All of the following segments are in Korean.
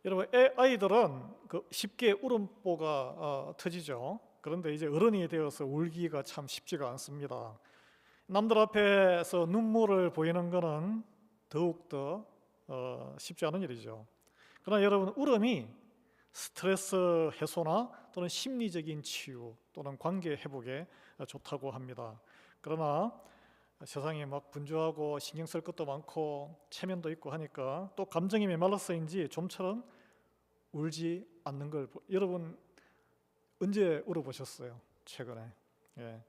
여러분, 아이들은 쉽게 울음보가 터지죠. 그런데 이제 어른이 되어서 울기가 참 쉽지가 않습니다. 남들 앞에서 눈물을 보이는 것은 더욱더 쉽지 않은 일이죠. 그러나 여러분, 울음이 스트레스 해소나 또는 심리적인 치유 또는 관계 회복에 좋다고 합니다. 그러나 세상이 막 분주하고 신경 쓸 것도 많고 체면도 있고 하니까 또 감정이 메말라서인지 좀처럼 울지 않는 걸 여러분 언제 울어보셨어요? 최근에. 예.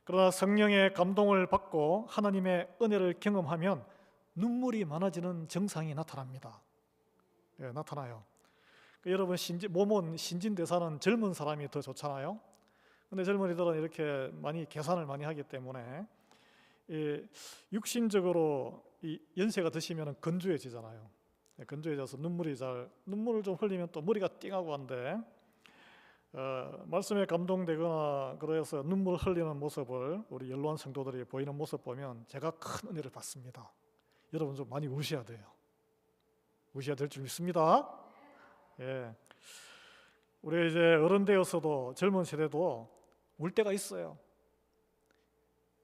그러나 성령의 감동을 받고 하나님의 은혜를 경험하면 눈물이 많아지는 증상이 나타납니다. 예, 나타나요. 여러분, 몸은 신진대사는 젊은 사람이 더 좋잖아요. 근데 젊은이들은 이렇게 많이 계산을 많이 하기 때문에 육신적으로 이 연세가 드시면 건조해지잖아요. 건조해져서 눈물을 좀 흘리면 또 머리가 띵하고 한데 말씀에 감동되거나 그래서 눈물 흘리는 모습을 우리 연로한 성도들이 보이는 모습 보면 제가 큰 은혜를 받습니다. 여러분 좀 많이 우셔야 돼요. 우셔야 될 줄 믿습니다. 예. 우리 이제 어른 되어서도 젊은 세대도 울 때가 있어요.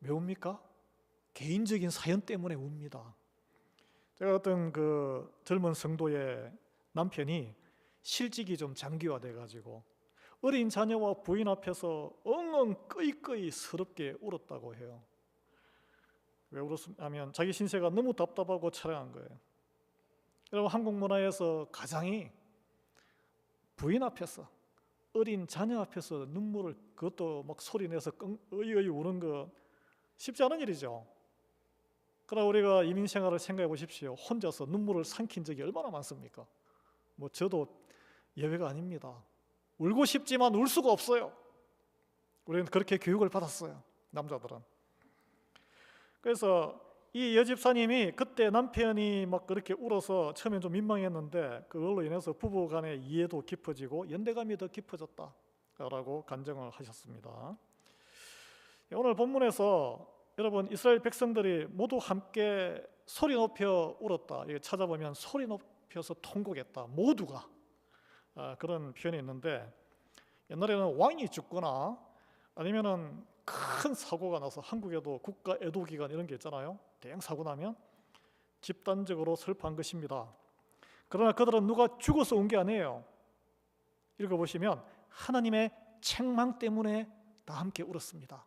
왜 웁니까? 개인적인 사연 때문에 웁니다. 제가 어떤 젊은 성도의 남편이 실직이 좀 장기화돼 가지고 어린 자녀와 부인 앞에서 엉엉 끄이끄이 서럽게 울었다고 해요. 왜 울었냐면 자기 신세가 너무 답답하고 처량한 거예요. 여러분, 한국 문화에서 가장이 부인 앞에서 어린 자녀 앞에서 눈물을 그것도 막 소리내서 어이어이 우는 거 쉽지 않은 일이죠. 그러나 우리가 이민 생활을 생각해 보십시오. 혼자서 눈물을 삼킨 적이 얼마나 많습니까? 저도 예외가 아닙니다. 울고 싶지만 울 수가 없어요. 우리는 그렇게 교육을 받았어요, 남자들은. 그래서 이 여집사님이 그때 남편이 막 그렇게 울어서 처음엔 좀 민망했는데 그걸로 인해서 부부 간의 이해도 깊어지고 연대감이 더 깊어졌다라고 간증을 하셨습니다. 오늘 본문에서 여러분, 이스라엘 백성들이 모두 함께 소리 높여 울었다. 이거 찾아보면 소리 높여서 통곡했다. 모두가 그런 표현이 있는데, 옛날에는 왕이 죽거나 아니면은 큰 사고가 나서 한국에도 국가 애도 기간 이런 게 있잖아요. 대형 사고 나면 집단적으로 슬퍼한 것입니다. 그러나 그들은 누가 죽어서 온 게 아니에요. 읽어보시면 하나님의 책망 때문에 다 함께 울었습니다.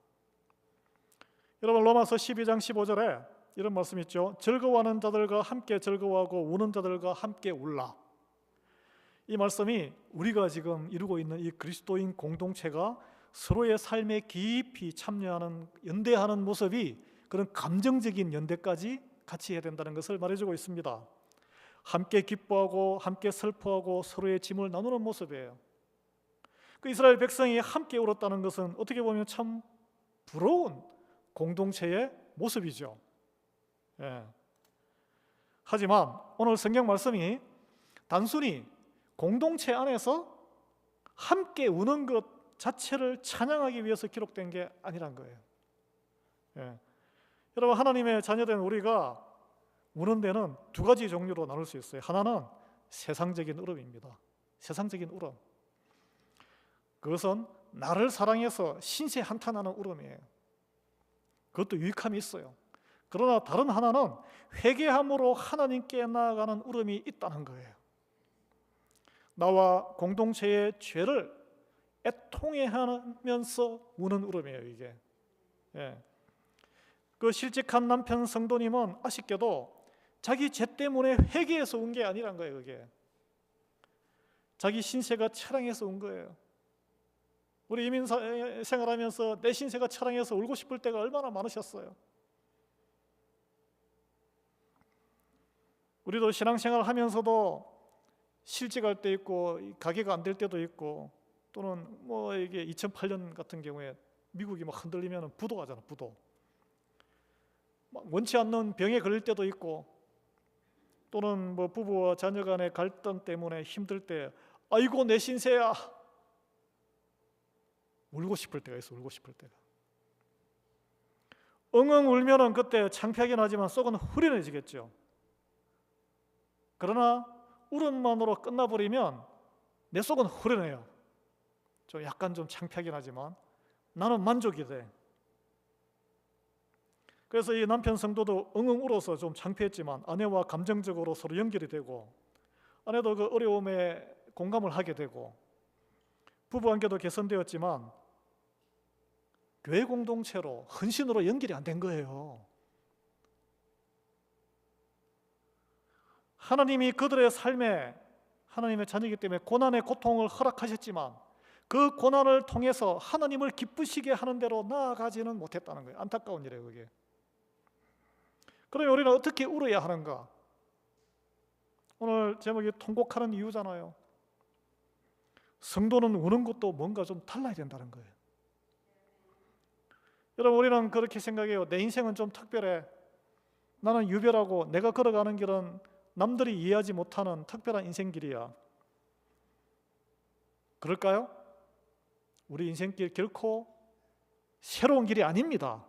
여러분, 로마서 12장 15절에 이런 말씀 있죠. 즐거워하는 자들과 함께 즐거워하고 우는 자들과 함께 울라. 이 말씀이 우리가 지금 이루고 있는 이 그리스도인 공동체가 서로의 삶에 깊이 참여하는, 연대하는 모습이 그런 감정적인 연대까지 같이 해야 된다는 것을 말해주고 있습니다. 함께 기뻐하고 함께 슬퍼하고 서로의 짐을 나누는 모습이에요. 그 이스라엘 백성이 함께 울었다는 것은 어떻게 보면 참 부러운 공동체의 모습이죠. 예. 하지만 오늘 성경 말씀이 단순히 공동체 안에서 함께 우는 것 자체를 찬양하기 위해서 기록된 게 아니란 거예요. 예. 여러분, 하나님의 자녀된 우리가 우는 데는 두 가지 종류로 나눌 수 있어요. 하나는 세상적인 울음입니다. 세상적인 울음. 그것은 나를 사랑해서 신세 한탄하는 울음이에요. 그것도 유익함이 있어요. 그러나 다른 하나는 회개함으로 하나님께 나아가는 울음이 있다는 거예요. 나와 공동체의 죄를 애통해하면서 우는 울음이에요, 이게. 예. 그 실직한 남편 성도님은 아쉽게도 자기 죄 때문에 회개해서 운 게 아니란 거예요, 그게. 자기 신세가 처량해서 운 거예요. 우리 이민 생활하면서 내 신세가 처량해서 울고 싶을 때가 얼마나 많으셨어요. 우리도 신앙생활 하면서도 실직할 때 있고 가게가 안 될 때도 있고, 또는 이게 2008년 같은 경우에 미국이 막 흔들리면 부도하잖아, 부도. 막 원치 않는 병에 걸릴 때도 있고, 또는 부부와 자녀 간의 갈등 때문에 힘들 때 아이고 내 신세야, 울고 싶을 때가 있어. 울고 싶을 때가. 엉엉 울면은 그때 창피하긴 하지만 속은 후련해지겠죠. 그러나 울음만으로 끝나버리면 내 속은 후련해요. 좀 약간 좀 창피하긴 하지만 나는 만족이 돼. 그래서 이 남편 성도도 엉엉 울어서 좀 창피했지만 아내와 감정적으로 서로 연결이 되고, 아내도 그 어려움에 공감을 하게 되고, 부부관계도 개선되었지만 교회 공동체로 헌신으로 연결이 안 된 거예요. 하나님이 그들의 삶에 하나님의 자녀이기 때문에 고난의 고통을 허락하셨지만 그 고난을 통해서 하나님을 기쁘시게 하는 대로 나아가지는 못했다는 거예요. 안타까운 일이에요, 그게. 그러면 우리는 어떻게 울어야 하는가? 오늘 제목이 통곡하는 이유잖아요. 성도는 우는 것도 뭔가 좀 달라야 된다는 거예요. 여러분, 우리는 그렇게 생각해요. 내 인생은 좀 특별해. 나는 유별하고 내가 걸어가는 길은 남들이 이해하지 못하는 특별한 인생길이야. 그럴까요? 우리 인생길 결코 새로운 길이 아닙니다.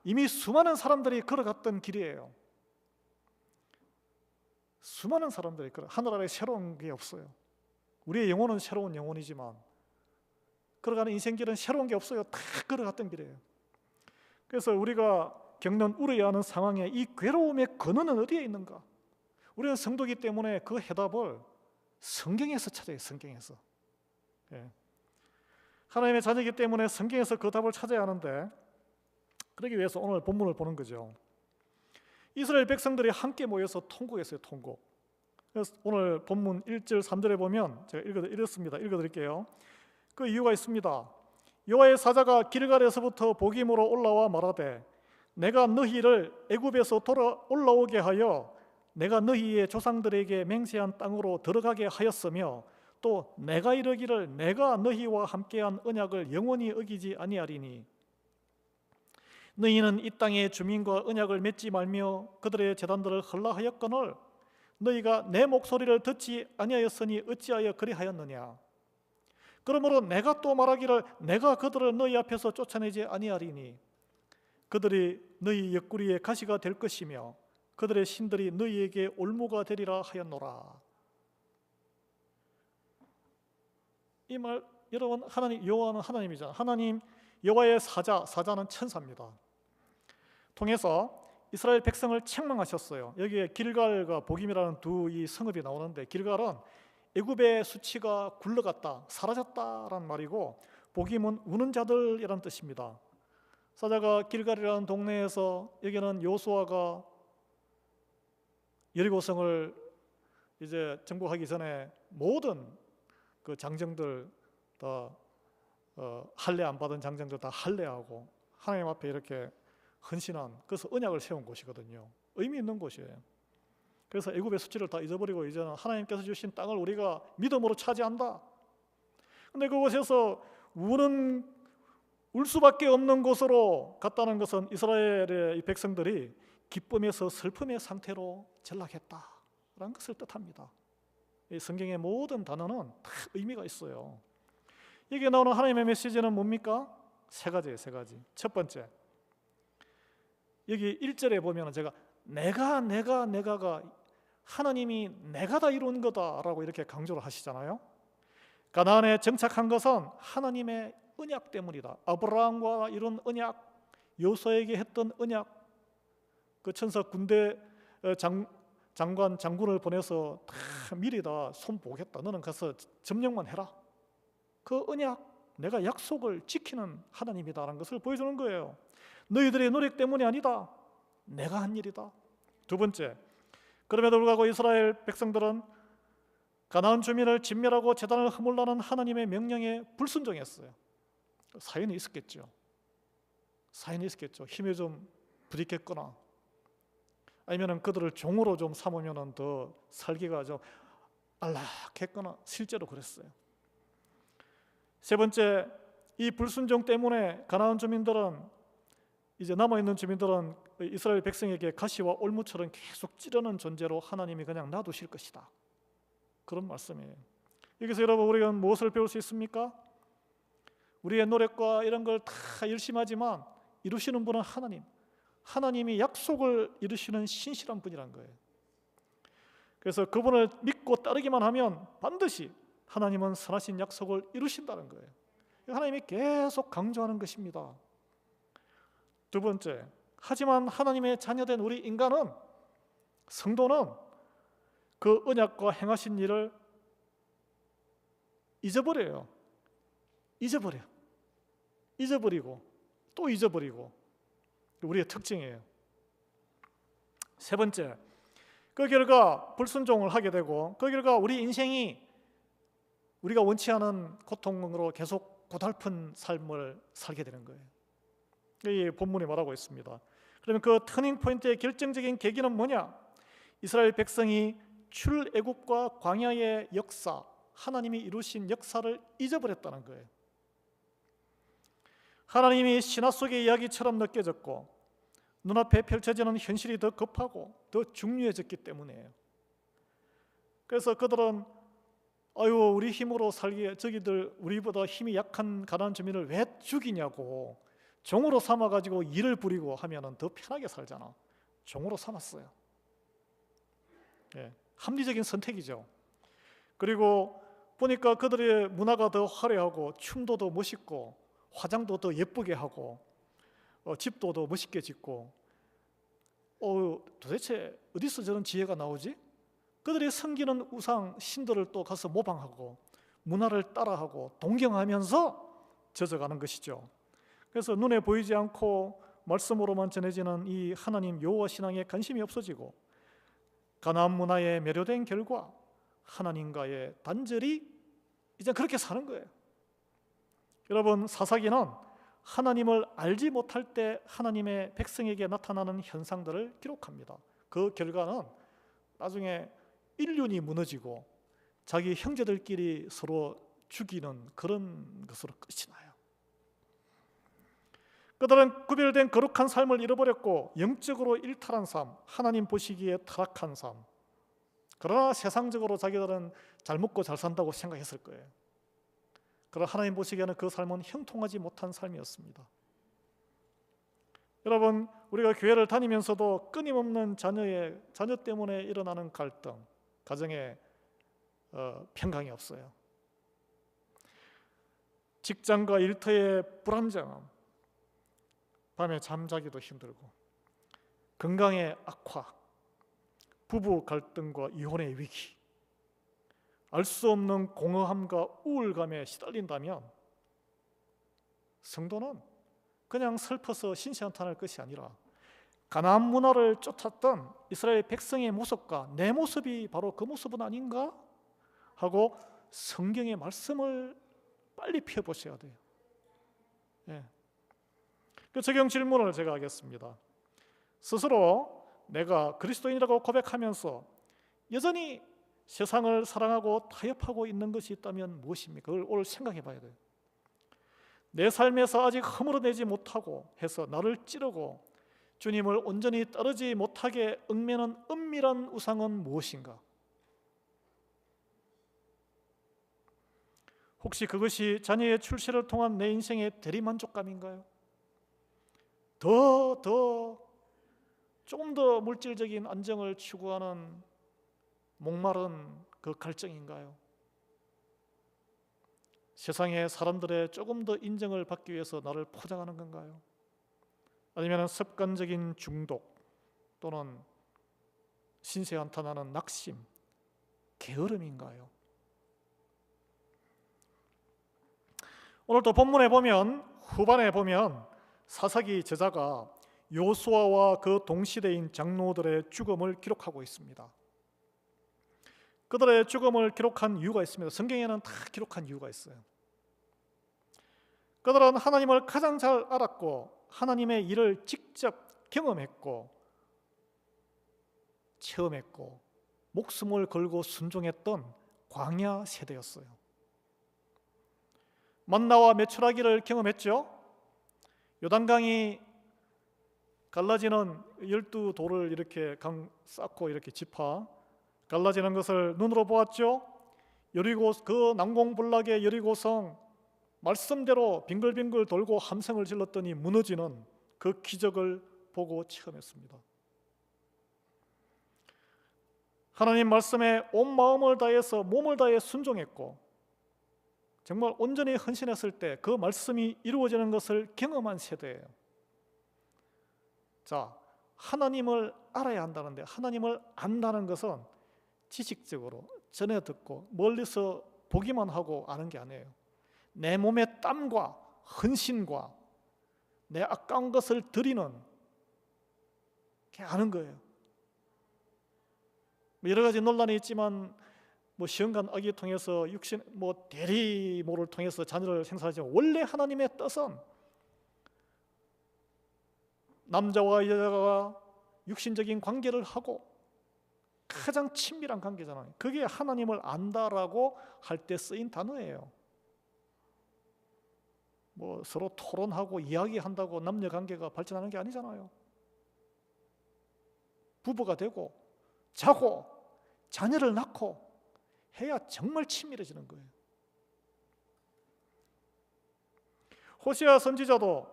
이미 수많은 사람들이 걸어갔던 길이에요. 수많은 사람들이 하늘 아래 새로운 게 없어요. 우리의 영혼은 새로운 영혼이지만 걸어가는 인생길은 새로운 게 없어요. 다 걸어갔던 길이에요. 그래서 우리가 겪는 울어야 하는 상황에 이 괴로움의 근원은 어디에 있는가? 우리는 성도이기 때문에 그 해답을 성경에서 찾아요. 성경에서. 예. 하나님의 자녀이기 때문에 성경에서 그 답을 찾아야 하는데, 그러기 위해서 오늘 본문을 보는 거죠. 이스라엘 백성들이 함께 모여서 통곡했어요. 통곡. 그래서 오늘 본문 1절 3절에 보면 제가 읽었습니다. 읽어드릴게요. 그 이유가 있습니다. 여호와의 사자가 길갈에서부터 보김으로 올라와 말하되 내가 너희를 애굽에서 돌아 올라오게 하여 내가 너희의 조상들에게 맹세한 땅으로 들어가게 하였으며 또 내가 이르기를 내가 너희와 함께한 언약을 영원히 어기지 아니하리니 너희는 이 땅의 주민과 언약을 맺지 말며 그들의 제단들을 헐라하였거늘 너희가 내 목소리를 듣지 아니하였으니 어찌하여 그리하였느냐. 그러므로 내가 또 말하기를 내가 그들을 너희 앞에서 쫓아내지 아니하리니 그들이 너희 옆구리에 가시가 될 것이며 그들의 신들이 너희에게 올무가 되리라 하였노라. 이 말, 여러분, 하나님, 여호와는 하나님이잖아요. 하나님 여호와의 사자는 천사입니다. 통해서 이스라엘 백성을 책망하셨어요. 여기에 길갈과 보김이라는 두 이 성읍이 나오는데, 길갈은 애굽의 수치가 굴러갔다, 사라졌다라는 말이고, 보김은 우는 자들이라는 뜻입니다. 사자가 길갈이라는 동네에서, 여기는 요수아가 여리고성을 이제 정복하기 전에 모든 그 장정들 다 할례 안 받은 장정들 다 할례하고 하나님 앞에 이렇게 헌신한, 그래서 언약을 세운 곳이거든요. 의미 있는 곳이에요. 그래서 애굽의 수치를 다 잊어버리고 이제는 하나님께서 주신 땅을 우리가 믿음으로 차지한다. 근데 그곳에서 울 수밖에 없는 곳으로 갔다는 것은 이스라엘의 이 백성들이 기쁨에서 슬픔의 상태로 전락했다라는 것을 뜻합니다. 이 성경의 모든 단어는 다 의미가 있어요. 여기에 나오는 하나님의 메시지는 뭡니까? 세 가지예요. 세 가지. 첫 번째, 여기 1절에 보면 제가 내가가 하나님이 내가 다 이룬 거다라고 이렇게 강조를 하시잖아요. 가나안에 정착한 것은 하나님의 언약 때문이다. 아브라함과 이룬 언약, 요수아에게 했던 언약, 그 천사 군대 장군을 보내서 다 미리 다 손보겠다. 너는 가서 점령만 해라. 그 언약, 내가 약속을 지키는 하나님이다라는 것을 보여주는 거예요. 너희들의 노력 때문이 아니다. 내가 한 일이다. 두 번째, 그럼에도 불구하고 이스라엘 백성들은 가나안 주민을 진멸하고 제단을 허물라는 하나님의 명령에 불순종했어요. 사연이 있었겠죠. 힘에 좀 부딪혔거나 아니면 그들을 종으로 좀 삼으면 더 살기가 좀 안락했거나 실제로 그랬어요. 세 번째, 이 불순종 때문에 가나안 주민들은, 이제 남아있는 주민들은 이스라엘 백성에게 가시와 올무처럼 계속 찌르는 존재로 하나님이 그냥 놔두실 것이다. 그런 말씀이에요. 여기서 여러분, 우리가 무엇을 배울 수 있습니까? 우리의 노력과 이런 걸 다 열심히 하지만 이루시는 분은 하나님. 하나님이 약속을 이루시는 신실한 분이란 거예요. 그래서 그분을 믿고 따르기만 하면 반드시 하나님은 선하신 약속을 이루신다는 거예요. 하나님이 계속 강조하는 것입니다. 두 번째, 하지만 하나님의 자녀된 우리 인간은, 성도는 그 언약과 행하신 일을 잊어버려요. 잊어버리고 또 잊어버리고. 우리의 특징이에요. 세 번째, 그 결과 불순종을 하게 되고, 그 결과 우리 인생이 우리가 원치 않은 고통으로 계속 고달픈 삶을 살게 되는 거예요. 이 본문이 말하고 있습니다. 그러면 그 터닝 포인트의 결정적인 계기는 뭐냐? 이스라엘 백성이 출애굽과 광야의 역사, 하나님이 이루신 역사를 잊어버렸다는 거예요. 하나님이 신화 속의 이야기처럼 느껴졌고 눈앞에 펼쳐지는 현실이 더 급하고 더 중요해졌기 때문이에요. 그래서 그들은 우리 힘으로 살기에 저기들 우리보다 힘이 약한 가난한 주민을 왜 죽이냐고 종으로 삼아가지고 일을 부리고 하면 더 편하게 살잖아. 종으로 삼았어요. 합리적인 선택이죠. 그리고 보니까 그들의 문화가 더 화려하고 춤도 더 멋있고 화장도 더 예쁘게 하고 집도 더 멋있게 짓고 도대체 어디서 저런 지혜가 나오지? 그들이 섬기는 우상 신들을 또 가서 모방하고 문화를 따라하고 동경하면서 젖어가는 것이죠. 그래서 눈에 보이지 않고 말씀으로만 전해지는 이 하나님 여호와 신앙에 관심이 없어지고 가나안 문화에 매료된 결과 하나님과의 단절이 이제 그렇게 사는 거예요. 여러분, 사사기는 하나님을 알지 못할 때 하나님의 백성에게 나타나는 현상들을 기록합니다. 그 결과는 나중에 인륜이 무너지고 자기 형제들끼리 서로 죽이는 그런 것으로 끝이 나요. 그들은 구별된 거룩한 삶을 잃어버렸고 영적으로 일탈한 삶, 하나님 보시기에 타락한 삶. 그러나 세상적으로 자기들은 잘 먹고 잘 산다고 생각했을 거예요. 그러나 하나님 보시기에는 그 삶은 형통하지 못한 삶이었습니다. 여러분, 우리가 교회를 다니면서도 끊임없는 자녀 때문에 일어나는 갈등, 가정에 평강이 없어요. 직장과 일터의 불안정함, 밤에 잠자기도 힘들고, 건강의 악화, 부부 갈등과 이혼의 위기, 알 수 없는 공허함과 우울감에 시달린다면 성도는 그냥 슬퍼서 신세한탄할 것이 아니라 가나안 문화를 쫓았던 이스라엘 백성의 모습과 내 모습이 바로 그 모습은 아닌가 하고 성경의 말씀을 빨리 펴보셔야 돼요. 그 적용 질문을 제가 하겠습니다. 스스로 내가 그리스도인이라고 고백하면서 여전히 세상을 사랑하고 타협하고 있는 것이 있다면 무엇입니까? 그걸 오늘 생각해 봐야 돼요. 내 삶에서 아직 허물어내지 못하고 해서 나를 찌르고 주님을 온전히 따르지 못하게 얽매는 은밀한 우상은 무엇인가? 혹시 그것이 자녀의 출세를 통한 내 인생의 대리만족감인가요? 조금 더 물질적인 안정을 추구하는 목마른 그 갈증인가요? 세상의 사람들의 조금 더 인정을 받기 위해서 나를 포장하는 건가요? 아니면 습관적인 중독 또는 신세한탄하는 낙심, 게으름인가요? 오늘 또 본문에 보면, 후반에 보면 사사기 저자가 요수아와 그 동시대인 장로들의 죽음을 기록하고 있습니다. 그들의 죽음을 기록한 이유가 있습니다. 성경에는 다 기록한 이유가 있어요. 그들은 하나님을 가장 잘 알았고 하나님의 일을 직접 경험했고 체험했고 목숨을 걸고 순종했던 광야 세대였어요. 만나와 메추라기를 경험했죠. 요단강이 갈라지는 12돌을 이렇게 강 쌓고 이렇게 지파 갈라지는 것을 눈으로 보았죠. 여리고 그 난공불락의 여리고성 말씀대로 빙글빙글 돌고 함성을 질렀더니 무너지는 그 기적을 보고 체험했습니다. 하나님 말씀에 온 마음을 다해서 몸을 다해 순종했고 정말 온전히 헌신했을 때 그 말씀이 이루어지는 것을 경험한 세대예요. 자, 하나님을 알아야 한다는데 하나님을 안다는 것은 지식적으로 전해 듣고 멀리서 보기만 하고 아는 게 아니에요. 내 몸의 땀과 헌신과 내 아까운 것을 드리는 게 아는 거예요. 여러 가지 논란이 있지만 시험관 아기 통해서 육신 대리모를 통해서 자녀를 생산하지만 원래 하나님의 뜻은 남자와 여자가 육신적인 관계를 하고 가장 친밀한 관계잖아요. 그게 하나님을 안다라고 할 때 쓰인 단어예요. 서로 토론하고 이야기한다고 남녀 관계가 발전하는 게 아니잖아요. 부부가 되고 자고 자녀를 낳고 해야 정말 친밀해지는 거예요. 호세아 선지자도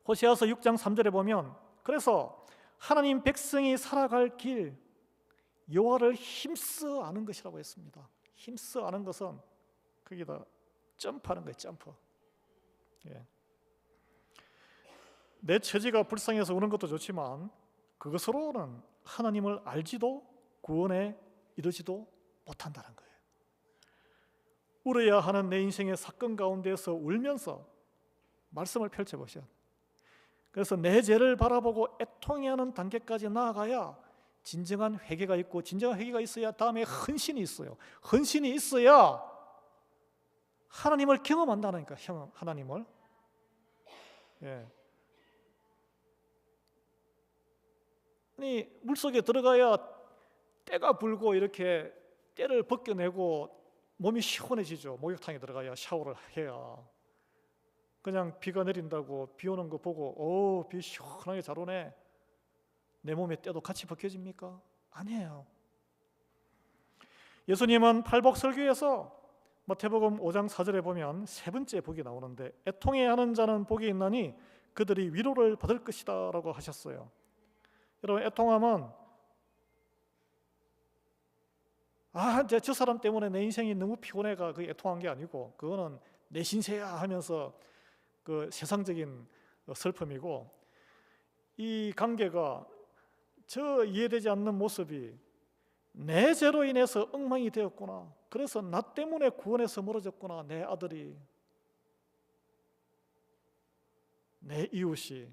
호세아서 6장 3절에 보면 그래서 하나님 백성이 살아갈 길 여호와를 힘써 아는 것이라고 했습니다. 힘써 아는 것은 거기다 점프하는 거예요. 점프. 예. 내 처지가 불쌍해서 우는 것도 좋지만 그것으로는 하나님을 알지도 구원에 이르지도 못한다는 거예요. 울어야 하는 내 인생의 사건 가운데서 울면서 말씀을 펼쳐보셔. 그래서 내 죄를 바라보고 애통해하는 단계까지 나아가야 진정한 회개가 있고 진정한 회개가 있어야 다음에 헌신이 있어요. 헌신이 있어야 하나님을 경험한다니까. 하나님을. 예. 아니 물속에 들어가야 때가 불고 이렇게 때를 벗겨내고 몸이 시원해지죠. 목욕탕에 들어가야 샤워를 해야. 그냥 비가 내린다고 비 오는 거 보고 비 시원하게 잘 오네. 내 몸에 때도 같이 벗겨집니까? 아니에요. 예수님은 팔복설교에서 마태복음 5장 4절에 보면 세 번째 복이 나오는데 애통해하는 자는 복이 있나니 그들이 위로를 받을 것이다 라고 하셨어요. 여러분 애통함은 저 사람 때문에 내 인생이 너무 피곤해가 그 애통한 게 아니고 그거는 내 신세야 하면서 그 세상적인 슬픔이고 이 관계가 저 이해되지 않는 모습이 내 죄로 인해서 엉망이 되었구나. 그래서 나 때문에 구원에서 멀어졌구나. 내 아들이, 내 이웃이.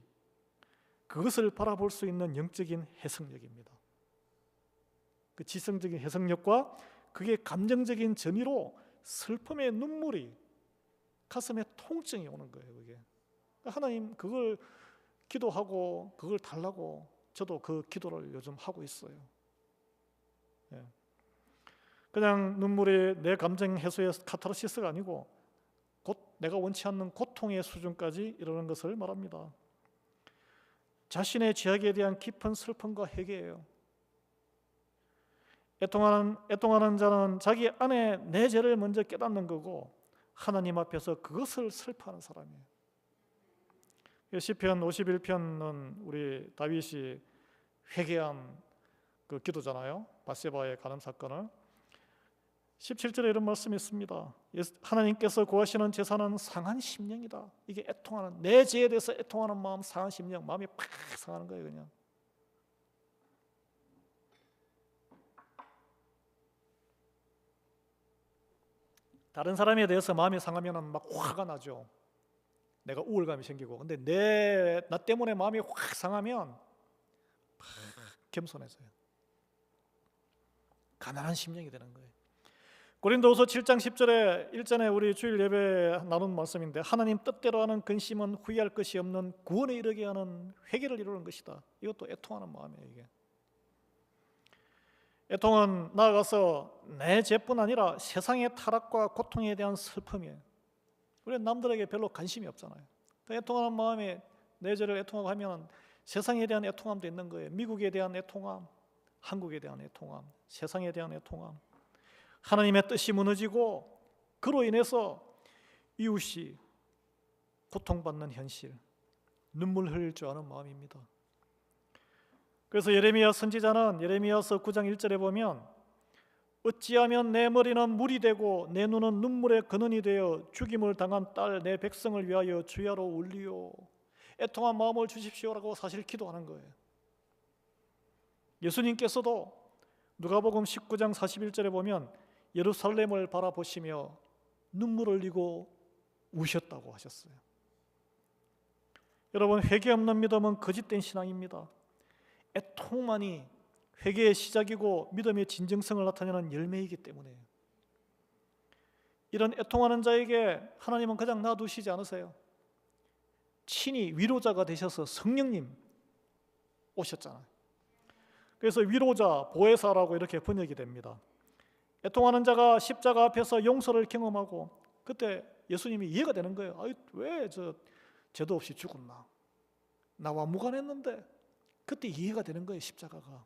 그것을 바라볼 수 있는 영적인 해석력입니다. 그 지성적인 해석력과 그게 감정적인 전이로 슬픔의 눈물이 가슴에 통증이 오는 거예요. 그게 하나님 그걸 기도하고 그걸 달라고 저도 그 기도를 요즘 하고 있어요. 예. 그냥 눈물이 내 감정 해소의 카타르시스가 아니고 곧 내가 원치 않는 고통의 수준까지 이르는 것을 말합니다. 자신의 죄악에 대한 깊은 슬픔과 회개예요. 애통하는 자는 자기 안에 내 죄를 먼저 깨닫는 거고 하나님 앞에서 그것을 슬퍼하는 사람이에요. 시편 51편은 우리 다윗이 회개한 그 기도잖아요. 밧세바의 간음 사건을. 17절에 이런 말씀이 있습니다. 하나님께서 구하시는 제사는 상한 심령이다. 이게 애통하는 내 죄에 대해서 애통하는 마음, 상한 심령, 마음이 팍 상하는 거예요. 그냥 다른 사람에 대해서 마음이 상하면 막 화가 나죠. 내가 우울감이 생기고. 근데 나 때문에 마음이 확 상하면 막 겸손해져요. 가난한 심령이 되는 거예요. 고린도후서 7장 10절에 일전에 우리 주일 예배 나눈 말씀인데 하나님 뜻대로 하는 근심은 후회할 것이 없는 구원에 이르게 하는 회개를 이루는 것이다. 이것도 애통하는 마음이에요. 이게 애통은 나아가서 내 죄뿐 아니라 세상의 타락과 고통에 대한 슬픔이에요. 우리는 남들에게 별로 관심이 없잖아요. 그 애통하는 마음에 내 죄를 애통하고 하면 세상에 대한 애통함도 있는 거예요. 미국에 대한 애통함, 한국에 대한 애통함, 세상에 대한 애통함. 하나님의 뜻이 무너지고 그로 인해서 이웃이 고통받는 현실, 눈물 흘릴 줄 아는 마음입니다. 그래서 예레미야 선지자는 예레미야서 9장 1절에 보면 어찌하면 내 머리는 물이 되고 내 눈은 눈물의 근원이 되어 죽임을 당한 딸 내 백성을 위하여 주야로 울리요. 애통한 마음을 주십시오라고 사실 기도하는 거예요. 예수님께서도 누가복음 19장 41절에 보면 예루살렘을 바라보시며 눈물 흘리고 우셨다고 하셨어요. 여러분, 회개 없는 믿음은 거짓된 신앙입니다. 애통만이 회개의 시작이고 믿음의 진정성을 나타내는 열매이기 때문에 이런 애통하는 자에게 하나님은 그냥 놔두시지 않으세요. 친히 위로자가 되셔서 성령님 오셨잖아요. 그래서 위로자, 보혜사라고 이렇게 번역이 됩니다. 애통하는 자가 십자가 앞에서 용서를 경험하고 그때 예수님이 이해가 되는 거예요. 왜 죄도 없이 죽었나? 나와 무관했는데. 그때 이해가 되는 거예요, 십자가가.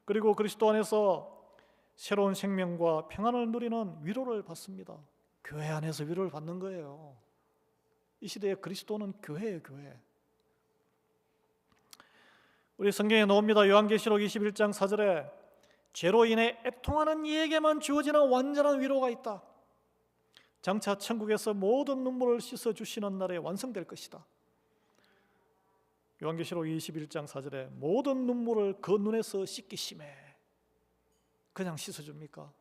그리고 그리스도 안에서 새로운 생명과 평안을 누리는 위로를 받습니다. 교회 안에서 위로를 받는 거예요. 이 시대의 그리스도는 교회예요, 교회. 우리 성경에 나옵니다. 요한계시록 21장 4절에 죄로 인해 애통하는 이에게만 주어지는 완전한 위로가 있다. 장차 천국에서 모든 눈물을 씻어주시는 날에 완성될 것이다. 요한계시록 21장 4절에 모든 눈물을 그 눈에서 씻기심에 그냥 씻어줍니까?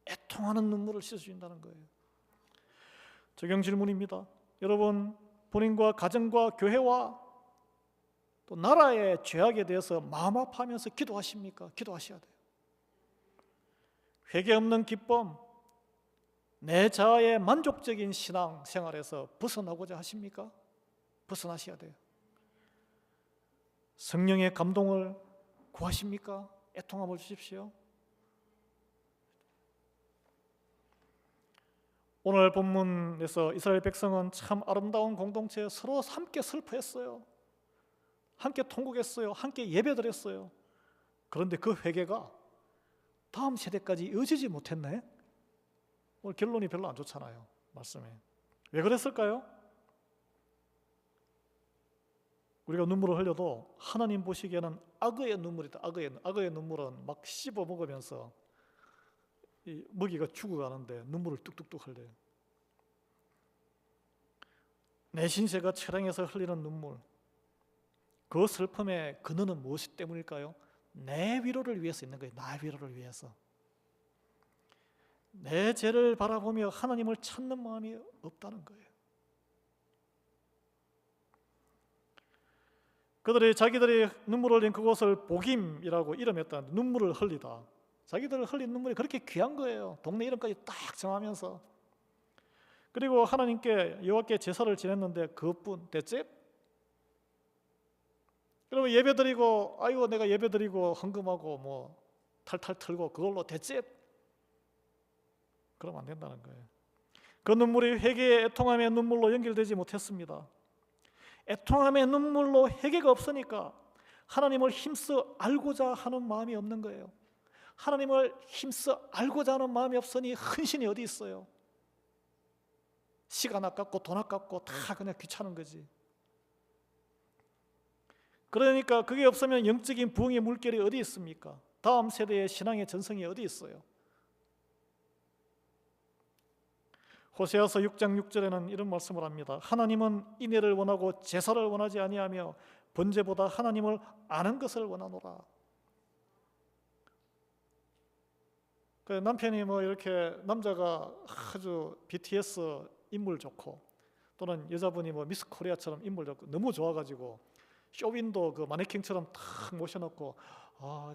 애통하는 눈물을 씻어준다는 거예요. 적용 질문입니다. 여러분, 본인과 가정과 교회와 또 나라의 죄악에 대해서 마음 아파하면서 기도하십니까? 기도하셔야 돼요. 회개 없는 기쁨, 내 자아의 만족적인 신앙 생활에서 벗어나고자 하십니까? 벗어나셔야 돼요. 성령의 감동을 구하십니까? 애통함을 주십시오. 오늘 본문에서 이스라엘 백성은 참 아름다운 공동체에 서로 함께 슬퍼했어요. 함께 통곡했어요. 함께 예배드렸어요. 그런데 그 회개가 다음 세대까지 이어지지 못했네. 오늘 결론이 별로 안 좋잖아요, 말씀에. 왜 그랬을까요? 우리가 눈물을 흘려도 하나님 보시기에는 악의 눈물이다. 악의 눈물은 막 씹어 먹으면서 이 먹이가 죽어가는데 눈물을 뚝뚝뚝 흘려요. 내 신세가 처량해서 흘리는 눈물, 그 슬픔의 근원은 무엇 때문일까요? 내 위로를 위해서 있는 거예요. 나 위로를 위해서. 내 죄를 바라보며 하나님을 찾는 마음이 없다는 거예요. 그들이 자기들이 눈물을 흘린 그곳을 복임이라고 이름했다는데, 눈물을 흘리다. 자기들 흘린 눈물이 그렇게 귀한 거예요. 동네 이름까지 딱 정하면서. 그리고 하나님께 여호와께 제사를 지냈는데 그것뿐, 됐지? 그러면 예배드리고, 아이고 내가 예배드리고 헌금하고 뭐 탈탈 털고 그걸로 됐지? 그러면 안 된다는 거예요. 그 눈물이 회개의 애통함의 눈물로 연결되지 못했습니다. 애통함의 눈물로 회개가 없으니까 하나님을 힘써 알고자 하는 마음이 없는 거예요. 하나님을 힘써 알고자 하는 마음이 없으니 헌신이 어디 있어요? 시간 아깝고 돈 아깝고 다 그냥 귀찮은 거지. 그러니까 그게 없으면 영적인 부흥의 물결이 어디 있습니까? 다음 세대의 신앙의 전성이 어디 있어요? 호세아서 6장 6절에는 이런 말씀을 합니다. 하나님은 인애를 원하고 제사를 원하지 아니하며 번제보다 하나님을 아는 것을 원하노라. 그 남편이 뭐 이렇게 남자가 아주 BTS 인물 좋고 또는 여자분이 뭐 미스 코리아처럼 인물 좋고 너무 좋아가지고 쇼윈도 그 마네킹처럼 탁 모셔놓고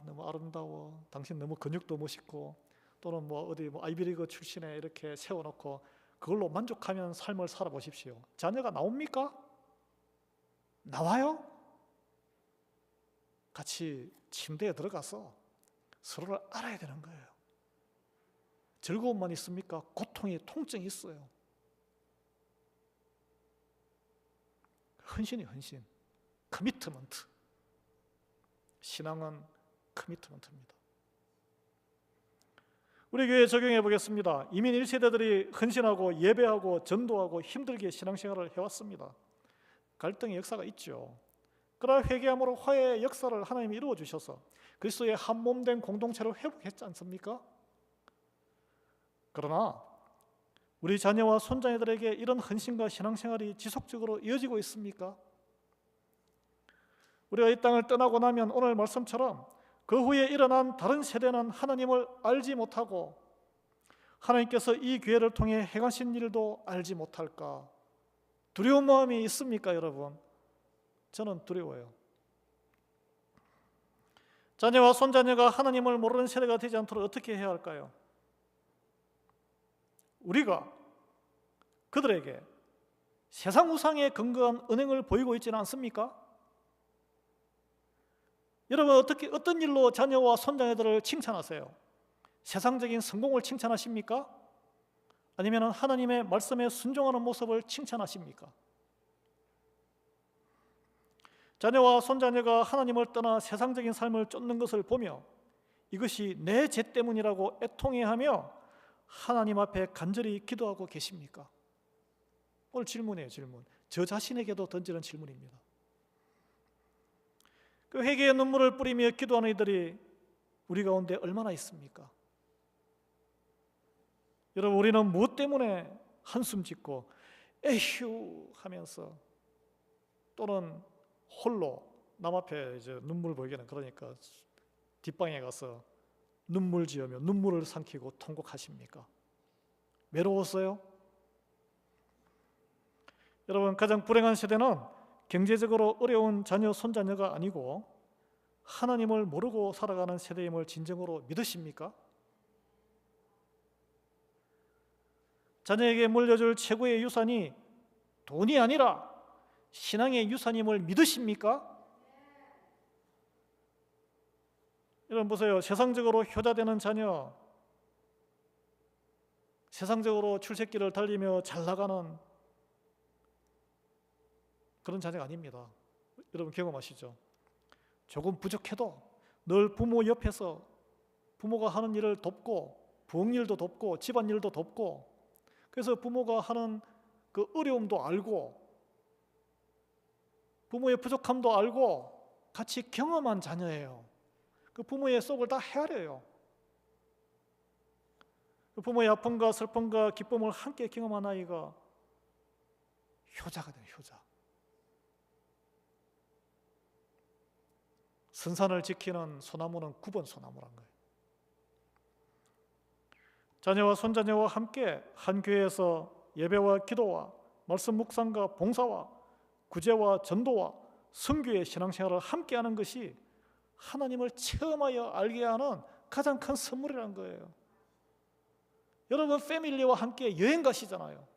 너무 아름다워, 당신 너무 근육도 멋있고, 또는 뭐 어디 뭐 아이비리그 출신에 이렇게 세워놓고 그걸로 만족하면 삶을 살아보십시오. 자녀가 나옵니까? 나와요? 같이 침대에 들어가서 서로를 알아야 되는 거예요. 즐거움만 있습니까? 고통이, 통증이 있어요. 헌신이 헌신, 커미트먼트. 신앙은 커미트먼트입니다. 우리 교회에 적용해 보겠습니다. 이민 1세대들이 헌신하고 예배하고 전도하고 힘들게 신앙생활을 해왔습니다. 갈등의 역사가 있죠. 그러나 회개함으로 화해의 역사를 하나님이 이루어 주셔서 그리스도의 한 몸된 공동체를 회복했지 않습니까? 그러나 우리 자녀와 손자녀들에게 이런 헌신과 신앙생활이 지속적으로 이어지고 있습니까? 우리가 이 땅을 떠나고 나면 오늘 말씀처럼 그 후에 일어난 다른 세대는 하나님을 알지 못하고 하나님께서 이 기회를 통해 행하신 일도 알지 못할까 두려운 마음이 있습니까, 여러분? 저는 두려워요. 자녀와 손자녀가 하나님을 모르는 세대가 되지 않도록 어떻게 해야 할까요? 우리가 그들에게 세상 우상에 근거한 은행을 보이고 있지는 않습니까? 여러분 어떤 일로 자녀와 손자녀들을 칭찬하세요? 세상적인 성공을 칭찬하십니까? 아니면 하나님의 말씀에 순종하는 모습을 칭찬하십니까? 자녀와 손자녀가 하나님을 떠나 세상적인 삶을 쫓는 것을 보며 이것이 내 죄 때문이라고 애통해하며 하나님 앞에 간절히 기도하고 계십니까? 오늘 질문이에요, 질문. 저 자신에게도 던지는 질문입니다. 그 회개의 눈물을 뿌리며 기도하는 이들이 우리 가운데 얼마나 있습니까? 여러분, 우리는 무엇 때문에 한숨 짓고 에휴 하면서 또는 홀로 남 앞에 이제 눈물 보이게는 그러니까 뒷방에 가서 눈물 지으며 눈물을 삼키고 통곡하십니까? 외로웠어요? 여러분, 가장 불행한 세대는 경제적으로 어려운 자녀, 손자녀가 아니고 하나님을 모르고 살아가는 세대임을 진정으로 믿으십니까? 자녀에게 물려줄 최고의 유산이 돈이 아니라 신앙의 유산임을 믿으십니까? 여러분 보세요. 세상적으로 효자되는 자녀, 세상적으로 출세길을 달리며 잘 나가는 그런 자녀가 아닙니다. 여러분 경험하시죠? 조금 부족해도 늘 부모 옆에서 부모가 하는 일을 돕고 부엌일도 돕고 집안일도 돕고 그래서 부모가 하는 그 어려움도 알고 부모의 부족함도 알고 같이 경험한 자녀예요. 그 부모의 속을 다 헤아려요. 그 부모의 아픔과 슬픔과 기쁨을 함께 경험한 아이가 효자가 돼요, 효자. 선산을 지키는 소나무는 9번 소나무란 거예요. 자녀와 손자녀와 함께 한 교회에서 예배와 기도와 말씀 묵상과 봉사와 구제와 전도와 선교의 신앙생활을 함께하는 것이 하나님을 체험하여 알게 하는 가장 큰 선물이라는 거예요. 여러분 패밀리와 함께 여행 가시잖아요.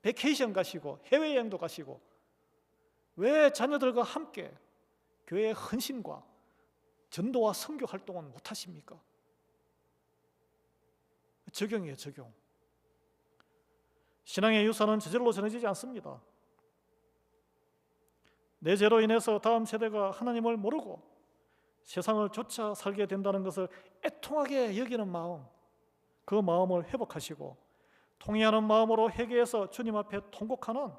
베케이션 가시고 해외여행도 가시고 왜 자녀들과 함께 교회의 헌신과 전도와 선교 활동은 못하십니까? 적용이에요, 적용. 신앙의 유산은 저절로 전해지지 않습니다. 내 죄로 인해서 다음 세대가 하나님을 모르고 세상을 쫓아 살게 된다는 것을 애통하게 여기는 마음, 그 마음을 회복하시고 통회하는 마음으로 회개해서 주님 앞에 통곡하는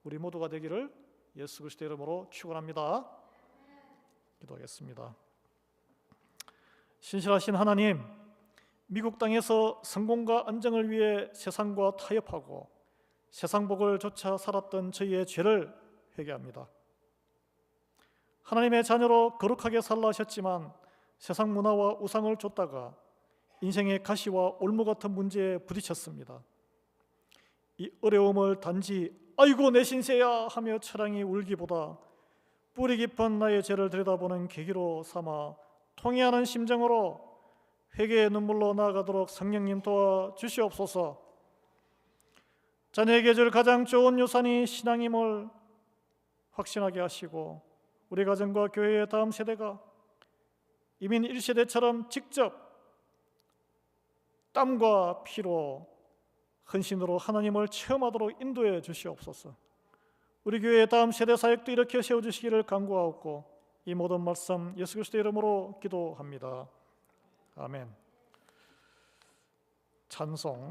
우리 모두가 되기를 예수 그리스도의 이름으로 축원합니다. 기도하겠습니다. 신실하신 하나님, 미국 땅에서 성공과 안정을 위해 세상과 타협하고 세상 복을 쫓아 살았던 저희의 죄를 회개합니다. 하나님의 자녀로 거룩하게 살라 하셨지만 세상 문화와 우상을 쫓다가 인생의 가시와 올무 같은 문제에 부딪혔습니다. 이 어려움을 단지 아이고 내 신세야 하며 처량히 울기보다 뿌리 깊은 나의 죄를 들여다보는 계기로 삼아 통회하는 심정으로 회개의 눈물로 나아가도록 성령님 도와주시옵소서. 자녀에게 줄 가장 좋은 유산이 신앙임을 확신하게 하시고 우리 가정과 교회의 다음 세대가 이민 1세대처럼 직접 땀과 피로 헌신으로 하나님을 체험하도록 인도해 주시옵소서. 우리 교회의 다음 세대 사역도 이렇게 세워주시기를 간구하옵고 이 모든 말씀 예수 그리스도의 이름으로 기도합니다. 아멘. 찬송